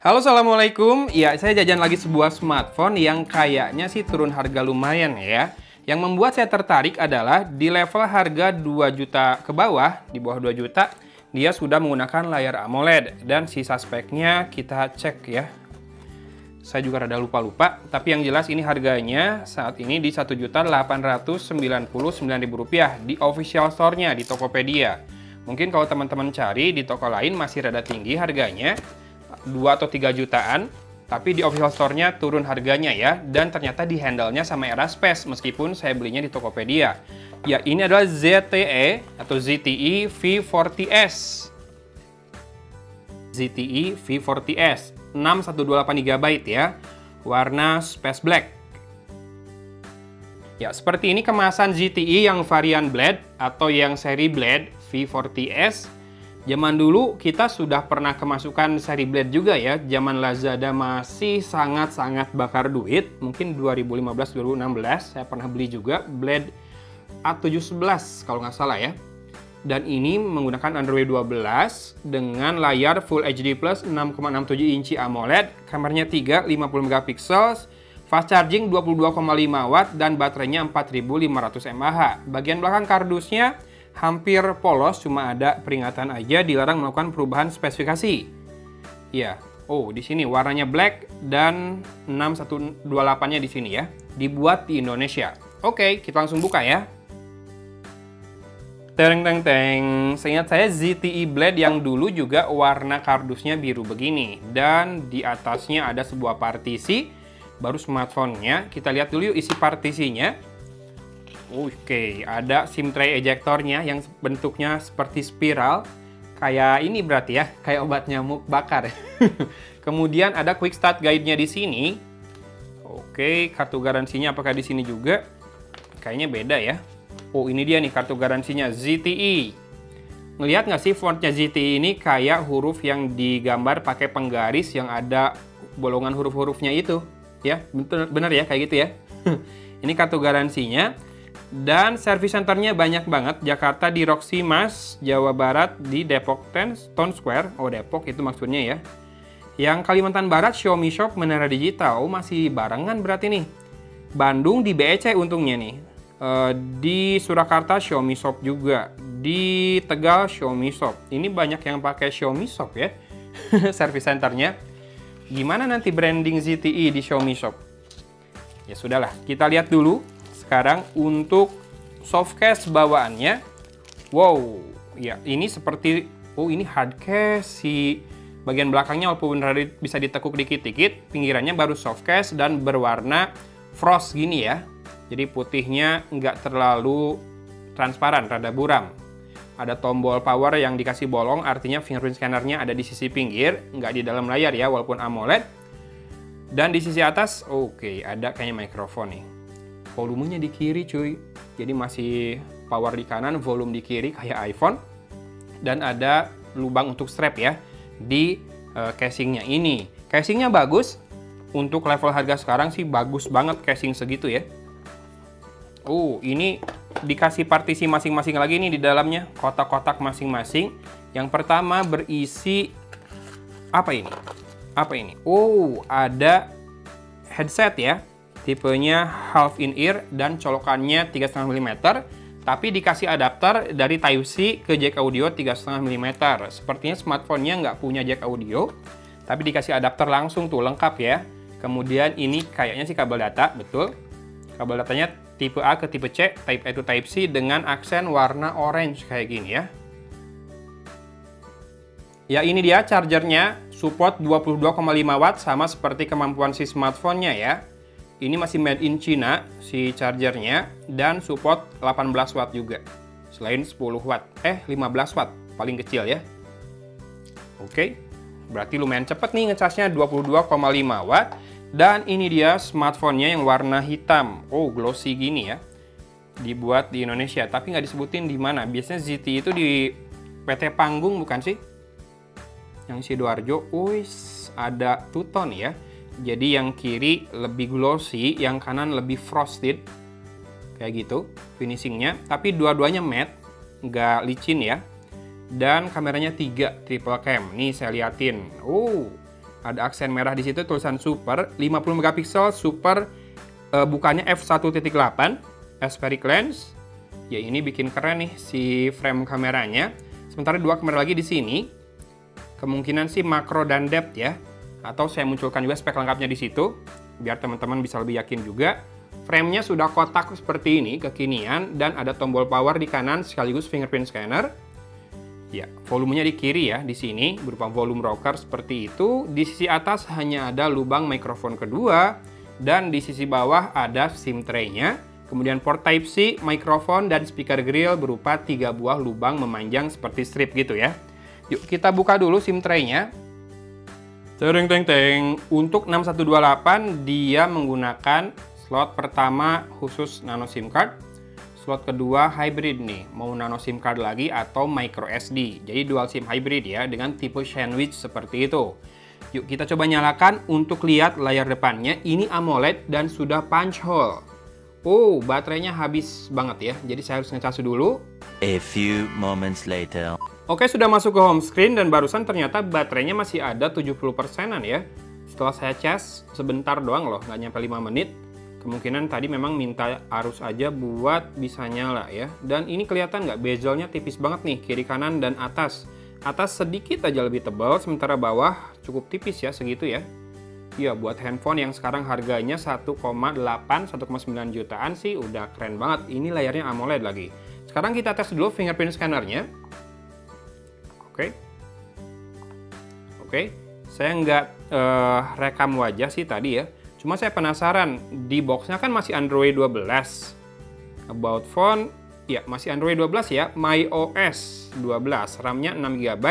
Halo, Assalamualaikum. Ya, saya jajan lagi sebuah smartphone yang kayaknya sih turun harga lumayan ya. Yang membuat saya tertarik adalah di level harga 2 juta ke bawah, di bawah 2 juta, dia sudah menggunakan layar AMOLED. Dan sisa speknya kita cek ya. Saya juga rada lupa-lupa, tapi yang jelas ini harganya saat ini di Rp1.899.000 di official store-nya di Tokopedia. Mungkin kalau teman-teman cari di toko lain masih rada tinggi harganya, 2 atau 3 jutaan, tapi di official store-nya turun harganya ya, dan ternyata di handle-nya sama Eraspace meskipun saya belinya di Tokopedia. Ya, ini adalah ZTE atau ZTE V40s. ZTE V40s 6128 GB ya, warna space black. Ya, seperti ini kemasan ZTE yang varian Blade atau yang seri Blade V40s. Zaman dulu kita sudah pernah kemasukan seri Blade juga ya, zaman Lazada masih sangat-sangat bakar duit, mungkin 2015-2016 saya pernah beli juga Blade A711 kalau nggak salah ya. Dan ini menggunakan Android 12 dengan layar Full HD Plus 6,67 inci AMOLED, kameranya 3, 50 megapiksel, fast charging 22,5 watt dan baterainya 4500 mAh. Bagian belakang kardusnya hampir polos, cuma ada peringatan aja dilarang melakukan perubahan spesifikasi. Ya, oh di sini warnanya black dan 6128-nya di sini ya. Dibuat di Indonesia. Oke, kita langsung buka ya. Teng teng teng. Seingat saya ZTE Blade yang dulu juga warna kardusnya biru begini dan di atasnya ada sebuah partisi baru smartphone-nya. Kita lihat dulu yuk isi partisinya. Oke, ada SIM tray ejectornya yang bentuknya seperti spiral. Kayak ini berarti ya, kayak obat nyamuk bakar. Kemudian ada quick start guide-nya di sini. Oke, kartu garansinya apakah di sini juga? Kayaknya beda ya. Oh, ini dia nih kartu garansinya ZTE. Ngelihat nggak sih fontnya ZTE ini kayak huruf yang digambar pakai penggaris yang ada bolongan huruf-hurufnya itu. Ya, bener ya kayak gitu ya. Ini kartu garansinya. Dan service centernya banyak banget. Jakarta di Roxy Mas, Jawa Barat di Depok Town Square. Oh, Depok itu maksudnya ya. Yang Kalimantan Barat Xiaomi Shop Menara Digital. Oh, masih barengan berarti nih. Bandung di BEC untungnya nih. Di Surakarta Xiaomi Shop juga, di Tegal Xiaomi Shop. Ini banyak yang pakai Xiaomi Shop ya. Service centernya. Gimana nanti branding ZTE di Xiaomi Shop? Ya sudahlah, kita lihat dulu. Sekarang untuk softcase bawaannya. Wow, ya ini seperti, oh ini hardcase. Si bagian belakangnya walaupun bisa ditekuk dikit-dikit, pinggirannya baru softcase dan berwarna frost gini ya. Jadi putihnya nggak terlalu transparan, rada buram. Ada tombol power yang dikasih bolong, artinya fingerprint scannernya ada di sisi pinggir, nggak di dalam layar ya, walaupun AMOLED. Dan di sisi atas, oke, ada kayaknya mikrofon nih. Volumenya di kiri cuy, jadi masih power di kanan, volume di kiri kayak iPhone. Dan ada lubang untuk strap ya, di casingnya ini. Casingnya bagus, untuk level harga sekarang sih bagus banget casing segitu ya. Oh, ini dikasih partisi masing-masing lagi nih di dalamnya, kotak-kotak masing-masing. Yang pertama berisi apa ini? Apa ini? Oh, ada headset ya. Tipenya half in ear dan colokannya 3,5 mm, tapi dikasih adapter dari Type-C ke jack audio 3,5 mm. Sepertinya smartphone-nya nggak punya jack audio, tapi dikasih adapter langsung tuh, lengkap ya. Kemudian ini kayaknya sih kabel data, betul. Kabel datanya tipe A ke tipe C, Type A to Type C dengan aksen warna orange kayak gini ya. Ya ini dia chargernya, support 22,5 watt sama seperti kemampuan si smartphone-nya ya. Ini masih made in China si chargernya dan support 18 watt juga. Selain 10 watt, 15 watt paling kecil ya. Oke, berarti lumayan cepet nih ngecasnya 22,5 watt. Dan ini dia smartphone-nya yang warna hitam. Oh, glossy gini ya. Dibuat di Indonesia, tapi nggak disebutin di mana. Biasanya ZTE itu di PT Panggung bukan sih? Yang Sidoarjo, ada two-tone ya. Jadi yang kiri lebih glossy, yang kanan lebih frosted. Kayak gitu finishingnya. Tapi dua-duanya matte, nggak licin ya. Dan kameranya 3 triple cam. Nih saya liatin. Ada aksen merah di situ tulisan super, 50 megapiksel super, bukannya f1.8 aspheric lens. Ya ini bikin keren nih si frame kameranya. Sementara dua kamera lagi di sini, kemungkinan sih makro dan depth ya. Atau saya munculkan juga spek lengkapnya di situ, biar teman-teman bisa lebih yakin juga. Frame-nya sudah kotak seperti ini, kekinian, dan ada tombol power di kanan sekaligus fingerprint scanner. Ya, volumenya di kiri ya, di sini berupa volume rocker seperti itu. Di sisi atas hanya ada lubang mikrofon kedua, dan di sisi bawah ada SIM tray-nya. Kemudian port Type-C, mikrofon, dan speaker grill berupa 3 buah lubang memanjang seperti strip gitu ya. Yuk kita buka dulu SIM tray-nya. Teng teng teng. Untuk 6128 dia menggunakan slot pertama khusus nano SIM card. Slot kedua hybrid nih, mau nano SIM card lagi atau micro SD. Jadi dual SIM hybrid ya, dengan tipe sandwich seperti itu. Yuk kita coba nyalakan untuk lihat layar depannya. Ini AMOLED dan sudah punch hole. Oh, baterainya habis banget ya. Jadi saya harus ngecas dulu. A few moments later. Oke, sudah masuk ke home screen dan barusan ternyata baterainya masih ada 70%-an ya. Setelah saya cas, sebentar doang loh, nggak nyampe 5 menit. Kemungkinan tadi memang minta arus aja buat bisa nyala ya. Dan ini kelihatan nggak, bezelnya tipis banget nih, kiri kanan dan atas. Atas sedikit aja lebih tebal, sementara bawah cukup tipis ya, segitu ya. Ya, buat handphone yang sekarang harganya 1,8-1,9 jutaan sih udah keren banget. Ini layarnya AMOLED lagi. Sekarang kita tes dulu fingerprint scannernya. Oke. Saya nggak rekam wajah sih tadi ya. Cuma saya penasaran, di boxnya kan masih Android 12. About phone, ya masih Android 12 ya. MyOS 12, RAM-nya 6 GB.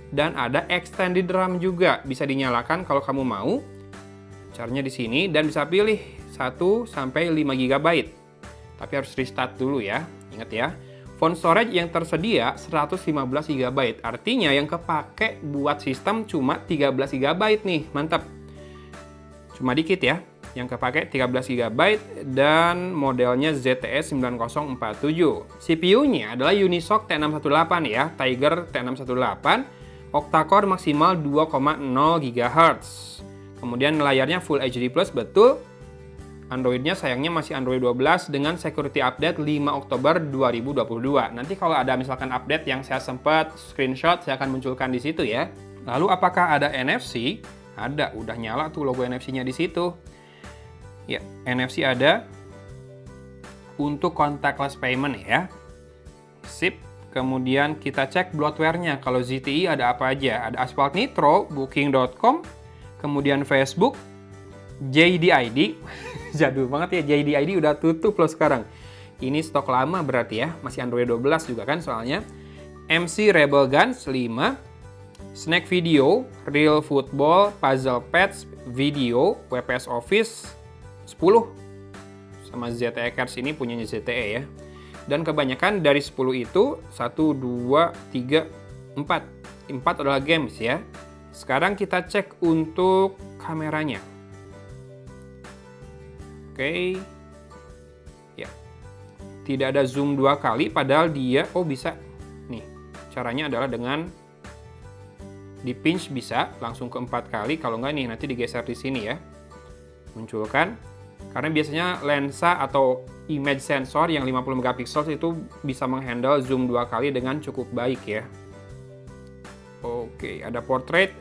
Dan ada extended RAM juga, bisa dinyalakan kalau kamu mau. Caranya di sini, dan bisa pilih 1-5 GB. Tapi harus restart dulu ya, ingat ya. Phone storage yang tersedia 115 GB, artinya yang kepake buat sistem cuma 13 GB nih, mantap. Cuma dikit ya, yang kepake 13 GB dan modelnya ZTE 9047. CPU-nya adalah Unisoc T618 ya, Tiger T618, octa-core maksimal 2,0 GHz. Kemudian layarnya Full HD+, betul. Android-nya sayangnya masih Android 12 dengan security update 5 Oktober 2022. Nanti kalau ada misalkan update yang saya sempat screenshot, saya akan munculkan di situ ya. Lalu apakah ada NFC? Ada, udah nyala tuh logo NFC-nya di situ. Ya, NFC ada untuk contactless payment ya. Sip. Kemudian kita cek bloatware-nya. Kalau ZTE ada apa aja? Ada Asphalt Nitro, Booking.com, kemudian Facebook, JDID. Jadul banget ya, JDID udah tutup loh sekarang. Ini stok lama berarti ya, masih Android 12 juga kan soalnya. MC Rebel Guns 5, Snack Video, Real Football, Puzzle Pets, Video, WPS Office 10. Sama ZTE Cards ini punyanya ZTE ya. Dan kebanyakan dari 10 itu 1, 2, 3, 4. 4 adalah games ya. Sekarang kita cek untuk kameranya. Oke. Ya. Tidak ada zoom 2 kali padahal dia bisa. Nih, caranya adalah dengan di pinch bisa langsung ke 4 kali, kalau nggak nih nanti digeser di sini ya. Munculkan. Karena biasanya lensa atau image sensor yang 50 megapiksel itu bisa menghandle zoom 2 kali dengan cukup baik ya. Oke, ada portrait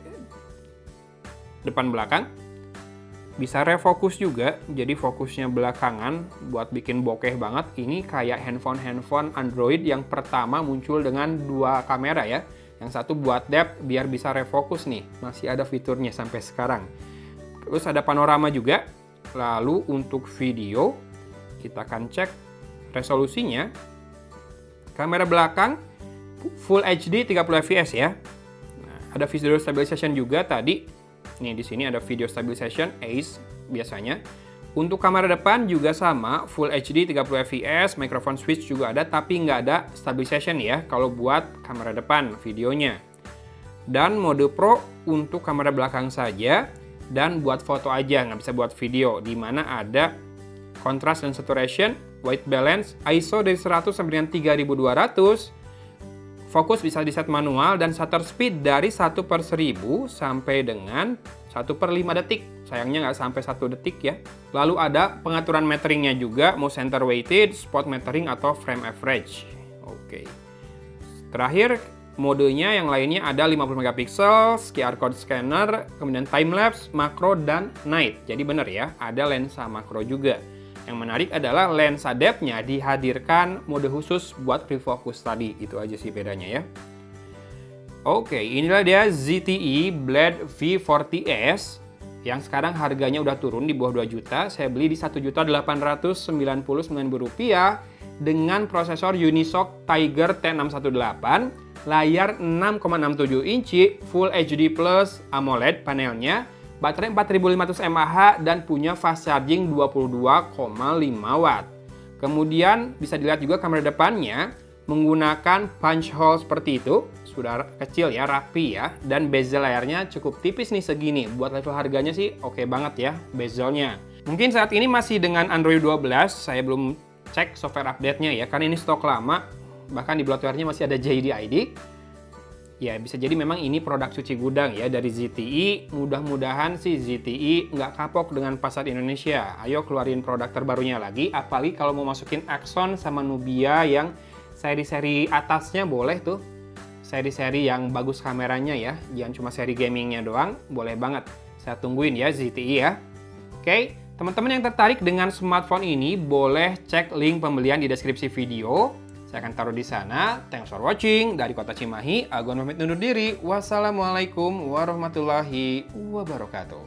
depan belakang. Bisa refokus juga, jadi fokusnya belakangan buat bikin bokeh banget. Ini kayak handphone Android yang pertama muncul dengan 2 kamera ya. Yang satu buat depth biar bisa refokus nih, masih ada fiturnya sampai sekarang. Terus ada panorama juga. Lalu untuk video, kita akan cek resolusinya. Kamera belakang Full HD 30 fps ya. Nah, ada video stabilization juga tadi. Nih di sini ada video stabilization ACE biasanya. Untuk kamera depan juga sama, Full HD 30 fps, microphone switch juga ada, tapi nggak ada stabilization ya kalau buat kamera depan videonya. Dan mode Pro untuk kamera belakang saja, dan buat foto aja, nggak bisa buat video, di mana ada contrast dan saturation, white balance, ISO dari 100 sampai dengan 3200, fokus bisa di set manual dan shutter speed dari 1/1000 sampai dengan 1/5 detik. Sayangnya nggak sampai 1 detik ya. Lalu ada pengaturan meteringnya juga, mau center weighted, spot metering atau frame average. Oke. Terakhir, modenya yang lainnya ada 50 megapiksel, QR code scanner, kemudian time lapse, makro, dan night. Jadi benar ya, ada lensa makro juga. Yang menarik adalah lensa depth-nya dihadirkan mode khusus buat refocus tadi. Itu aja sih bedanya ya. Oke, inilah dia ZTE Blade V40S yang sekarang harganya udah turun di bawah 2 juta. Saya beli di Rp1.899.000 dengan prosesor Unisoc Tiger T618, layar 6,67 inci, Full HD Plus AMOLED panelnya, baterai 4500 mAh dan punya fast charging 22,5 watt. Kemudian bisa dilihat juga kamera depannya menggunakan punch hole seperti itu. Sudah kecil ya, rapi ya. Dan bezel layarnya cukup tipis nih segini. Buat level harganya sih oke banget ya bezelnya. Mungkin saat ini masih dengan Android 12. Saya belum cek software update-nya ya. Karena ini stok lama. Bahkan di bloatware-nya masih ada JD ID. Ya, bisa jadi memang ini produk cuci gudang ya dari ZTE. Mudah-mudahan sih ZTE nggak kapok dengan pasar Indonesia. Ayo keluarin produk terbarunya lagi. Apalagi kalau mau masukin Axon sama Nubia yang seri-seri atasnya boleh tuh. Seri-seri yang bagus kameranya ya. Jangan cuma seri gamingnya doang. Boleh banget. Saya tungguin ya ZTE ya. Oke, teman-teman yang tertarik dengan smartphone ini boleh cek link pembelian di deskripsi video. Saya akan taruh di sana. Thanks for watching. Dari Kota Cimahi, Agon pamit undur diri. Wassalamualaikum warahmatullahi wabarakatuh.